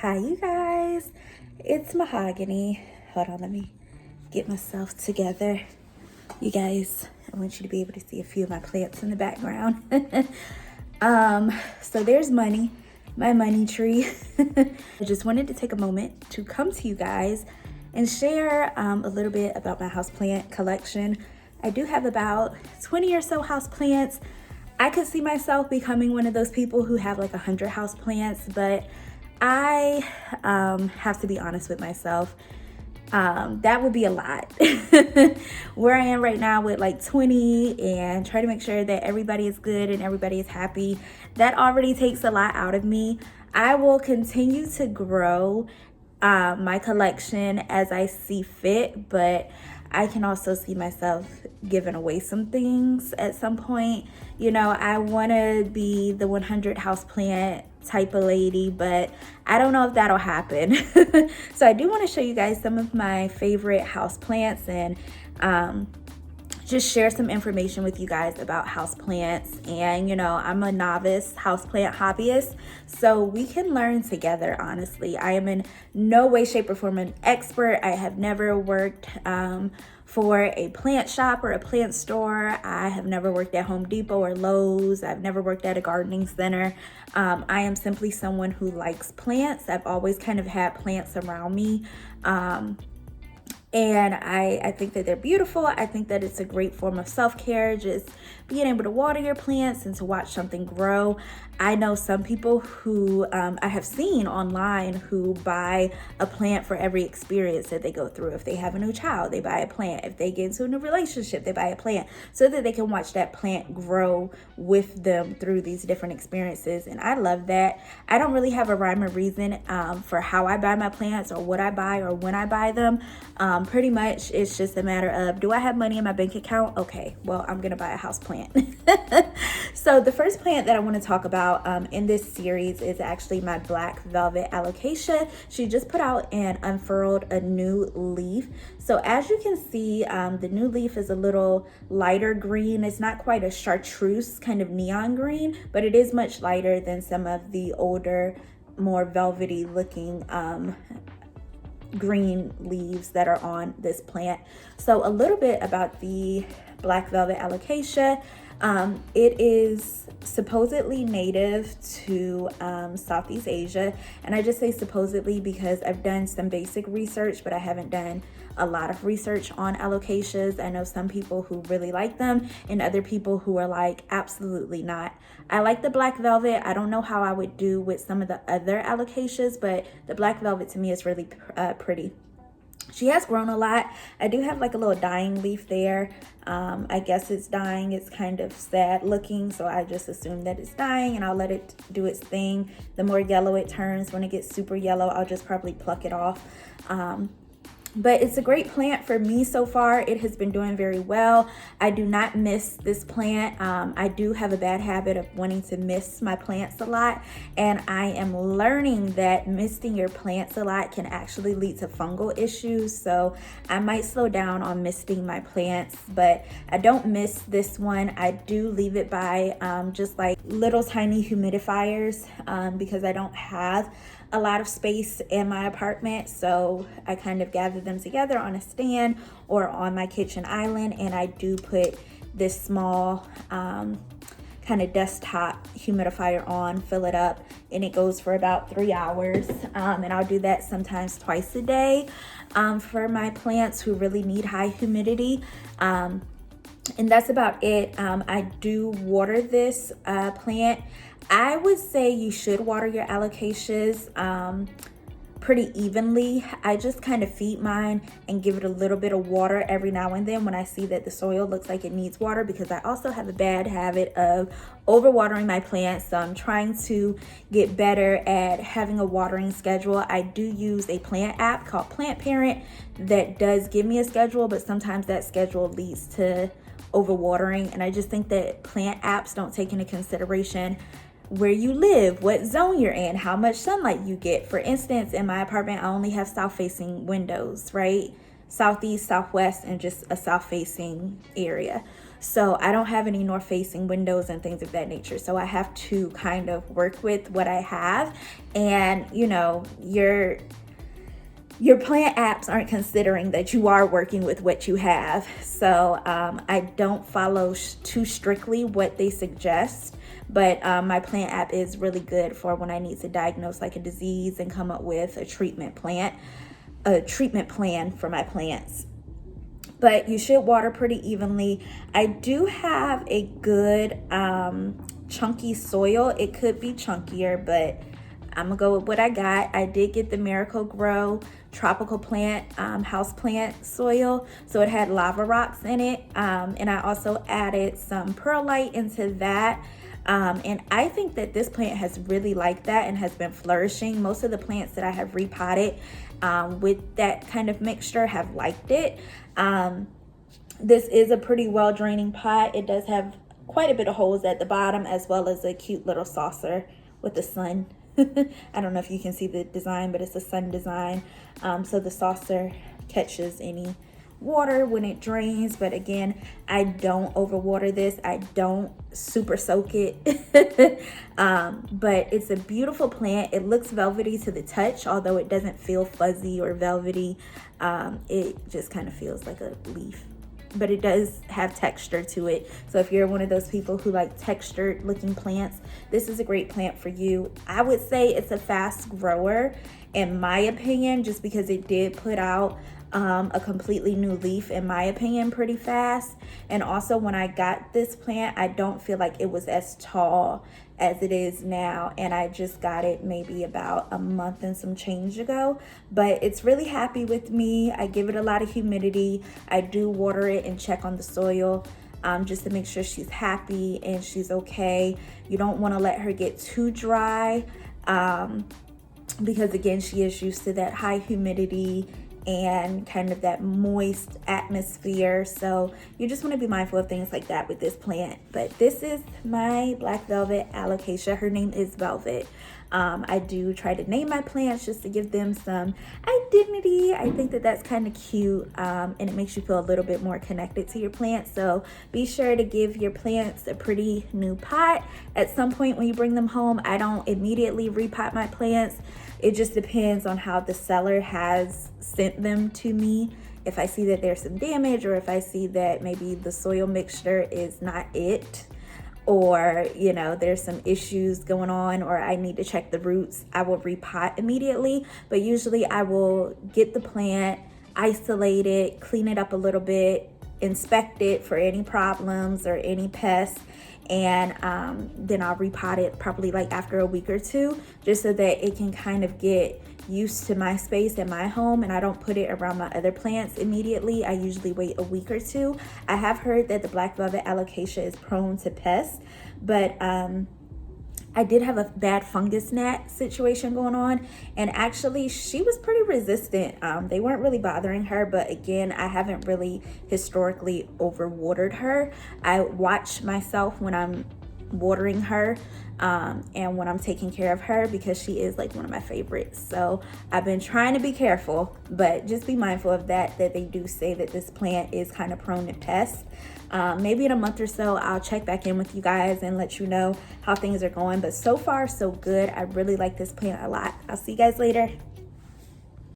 Hi, you guys. It's Mahogany. Hold on, let me get myself together. You guys, I want you to be able to see a few of my plants in the background. So there's Money, my money tree. I just wanted to take a moment to come to you guys and share a little bit about my houseplant collection. I do have about 20 or so houseplants. I could see myself becoming one of those people who have like 100 houseplants, but I have to be honest with myself. That would be a lot. Where I am right now with like 20 and try to make sure that everybody is good and everybody is happy, that already takes a lot out of me. I will continue to grow my collection as I see fit, but I can also see myself giving away some things at some point. You know, I want to be the 100 houseplant type of lady, but I don't know if that'll happen. So I do want to show you guys some of my favorite houseplants and just share some information with you guys about houseplants. And you know, I'm a novice houseplant hobbyist, so we can learn together. Honestly, I am in no way, shape, or form an expert. I have never worked for a plant shop or a plant store. I have never worked at Home Depot or Lowe's. I've never worked at a gardening center. I am simply someone who likes plants. I've always kind of had plants around me. And I think that they're beautiful. I think that it's a great form of self-care, just being able to water your plants and to watch something grow. I know some people who I have seen online who buy a plant for every experience that they go through. If they have a new child, they buy a plant. If they get into a new relationship, they buy a plant so that they can watch that plant grow with them through these different experiences. And I love that. I don't really have a rhyme or reason for how I buy my plants or what I buy or when I buy them. Pretty much it's just a matter of, do I have money in my bank account? Okay, well, I'm gonna buy a house plant. So the first plant that I want to talk about in this series is actually my black velvet alocasia. She just put out and unfurled a new leaf. So as you can see, the new leaf is a little lighter green. It's not quite a chartreuse kind of neon green, but it is much lighter than some of the older, more velvety looking green leaves that are on this plant. So a little bit about the black velvet alocasia. It is supposedly native to Southeast Asia, and I just say supposedly because I've done some basic research, but I haven't done a lot of research on alocasias. I know some people who really like them and other people who are like, absolutely not. I like the black velvet. I don't know how I would do with some of the other alocasias, but the black velvet to me is really pretty. She has grown a lot. I do have like a little dying leaf there. I guess it's dying. It's kind of sad looking, so I just assume that it's dying and I'll let it do its thing. The more yellow it turns, when it gets super yellow, I'll just probably pluck it off. But it's a great plant for me so far. It has been doing very well. I do not miss this plant. I do have a bad habit of wanting to miss my plants a lot. And I am learning that misting your plants a lot can actually lead to fungal issues. So I might slow down on misting my plants, but I don't miss this one. I do leave it by just like little tiny humidifiers because I don't have a lot of space in my apartment, so I kind of gather them together on a stand or on my kitchen island, and I do put this small kind of desktop humidifier on, fill it up, and it goes for about 3 hours. And I'll do that sometimes twice a day for my plants who really need high humidity. And that's about it. I do water this plant. I would say you should water your alocasias pretty evenly. I just kind of feed mine and give it a little bit of water every now and then when I see that the soil looks like it needs water, because I also have a bad habit of overwatering my plants. So I'm trying to get better at having a watering schedule. I do use a plant app called Plant Parent that does give me a schedule, but sometimes that schedule leads to overwatering. And I just think that plant apps don't take into consideration where you live, what zone you're in, how much sunlight you get. For instance, in my apartment, I only have south-facing windows, right? Southeast, southwest, and just a south-facing area. So I don't have any north facing windows and things of that nature. So I have to kind of work with what I have. And you know, your plant apps aren't considering that you are working with what you have. So I don't follow too strictly what they suggest, but my plant app is really good for when I need to diagnose like a disease and come up with a treatment plan for my plants. But you should water pretty evenly. I do have a good chunky soil. It could be chunkier, but I'm gonna go with what I got. I did get the Miracle Grow tropical plant house plant soil, so it had lava rocks in it, and I also added some perlite into that. And I think that this plant has really liked that and has been flourishing. Most of the plants that I have repotted with that kind of mixture have liked it. This is a pretty well draining pot. It does have quite a bit of holes at the bottom, as well as a cute little saucer with the sun. I don't know if you can see the design, but it's a sun design. So the saucer catches any water when it drains, but again, I don't overwater this. I don't super soak it. But it's a beautiful plant. It looks velvety to the touch, although it doesn't feel fuzzy or velvety. It just kind of feels like a leaf, but it does have texture to it. So if you're one of those people who like textured looking plants, this is a great plant for you. I would say it's a fast grower in my opinion, just because it did put out a completely new leaf, in my opinion, pretty fast. And also when I got this plant, I don't feel like it was as tall as it is now, and I just got it maybe about a month and some change ago. But it's really happy with me. I give it a lot of humidity. I do water it and check on the soil just to make sure she's happy and she's okay. You don't want to let her get too dry because again, she is used to that high humidity and kind of that moist atmosphere. So you just want to be mindful of things like that with this plant. But this is my black velvet alocasia. Her name is Velvet. I do try to name my plants just to give them some identity. I think that that's kind of cute, and it makes you feel a little bit more connected to your plants. So be sure to give your plants a pretty new pot at some point when you bring them home. I don't immediately repot my plants. It just depends on how the seller has sent them to me. If I see that there's some damage, or if I see that maybe the soil mixture is not it, or you know, there's some issues going on, or I need to check the roots, I will repot immediately. But usually I will get the plant, isolate it, clean it up a little bit, inspect it for any problems or any pests, and then I'll repot it probably like after a week or two, just so that it can kind of get used to my space and my home, and I don't put it around my other plants immediately. I usually wait a week or two. I have heard that the black velvet alocasia is prone to pests, but I did have a bad fungus gnat situation going on, and actually she was pretty resistant. They weren't really bothering her, but again, I haven't really historically overwatered her. I watch myself when I'm watering her and when I'm taking care of her, because she is like one of my favorites. So I've been trying to be careful, but just be mindful of that they do say that this plant is kind of prone to pests. Maybe in a month or so I'll check back in with you guys and let you know how things are going, but so far so good. I really like this plant a lot. I'll see you guys later.